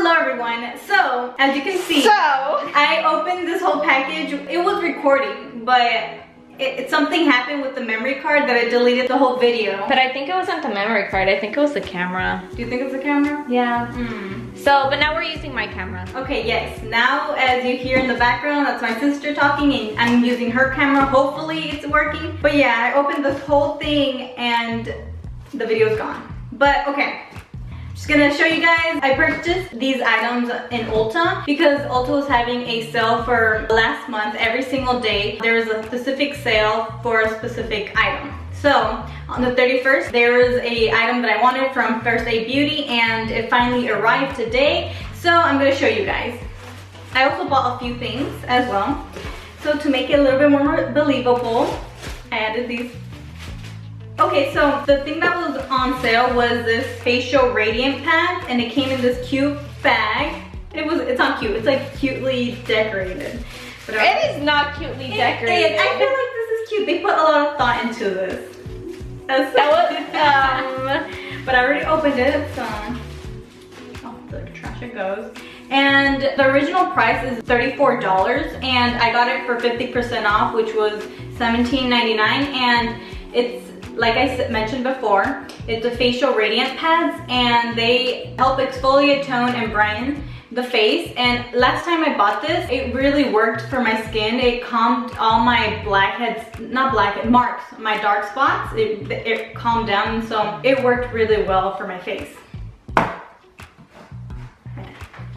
Hello everyone. So, as you can see, I opened this whole package. It was recording, but something happened with the memory card that I deleted the whole video. But I think it wasn't the memory card. I think it was the camera. Do you think it's the camera? Yeah. So, but now we're using my camera. Okay, yes. Now, as you hear in the background, that's my sister talking and I'm using her camera. Hopefully it's working. But yeah, I opened this whole thing and the video's gone. But okay. Just gonna show you guys, I purchased these items in Ulta because Ulta was having a sale for last month. Every single day there was a specific sale for a specific item. So on the 31st there was a item that I wanted from First Aid Beauty and it finally arrived today. So I'm gonna show you guys. I also bought a few things as well. So to make it a little bit more believable, I added these. Okay, so the thing that was on sale was this facial radiant pad and it came in this cute bag. It's not cute, it's like cutely decorated. But it is not cutely decorated. I feel like this is cute. They put a lot of thought into this. But I already opened it, so off the trash it goes. And the original price is $34 and I got it for 50% off, which was $17.99, and it's, like I mentioned before, it's a facial radiant pads and they help exfoliate, tone, and brighten the face. And last time I bought this, it really worked for my skin. It calmed all my marks, my dark spots. It calmed down, so it worked really well for my face.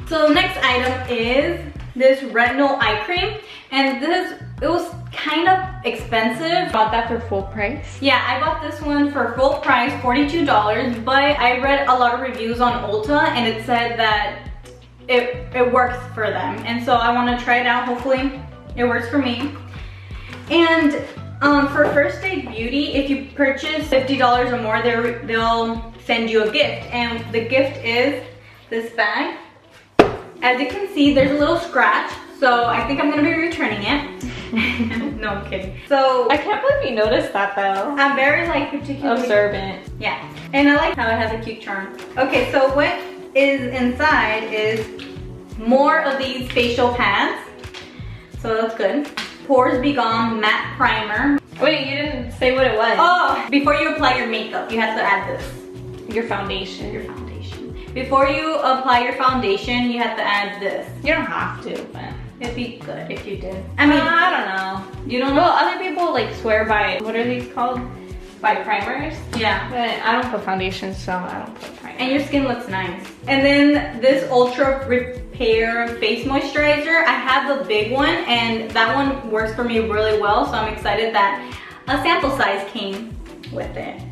So the next item is this retinol eye cream, and it was kind of expensive. Bought that for full price? Yeah, I bought this one for full price, $42, but I read a lot of reviews on Ulta and it said that it works for them, and so I want to try it out. Hopefully it works for me. And for First Aid Beauty, if you purchase $50 or more, they'll send you a gift, and the gift is this bag. As you can see, there's a little scratch, so I think I'm gonna be returning it. No, I'm kidding. So I can't believe you noticed that though. I'm very like particularly observant. Yeah, and I like how it has a cute charm. Okay, so what is inside is more of these facial pads. So that's good. Pores Be Gone matte primer. Wait, you didn't say what it was. Oh, before you apply your makeup, you have to add this. Your foundation. Your foundation. Before you apply your foundation, you have to add this. You don't have to, but it'd be good if you did. I mean, I don't know. You don't know? Well, other people like swear by, what are these called? By primers. Yeah. But I don't put foundation, so I don't put primer. And your skin looks nice. And then this Ultra Repair Face Moisturizer. I have the big one, and that one works for me really well, so I'm excited that a sample size came with it.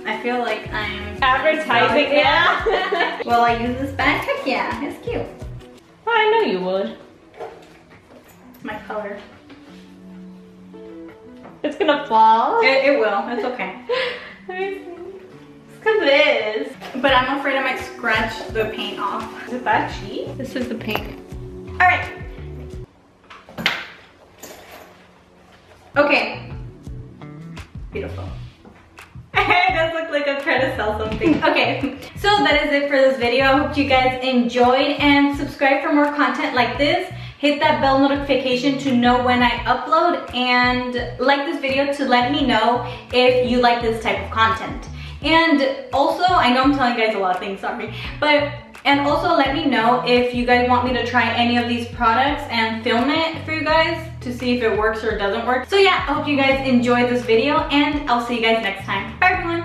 I feel like I'm advertising. Yeah. Well, I use this bag. Heck yeah, it's cute. Well, I know you would. It's my color. It's gonna fall. It will. It's okay. It's because it is. But I'm afraid I might scratch the paint off. Is it that cheap? This is the paint. All right. Okay. Beautiful. It does look like I'm trying to sell something. Okay, so that is it for this video. I hope you guys enjoyed, and subscribe for more content like this. Hit that bell notification to know when I upload, and like this video to let me know if you like this type of content. And also, I know I'm telling you guys a lot of things, sorry, and also let me know if you guys want me to try any of these products and film it for you guys to see if it works or doesn't work. So yeah, I hope you guys enjoyed this video, and I'll see you guys next time.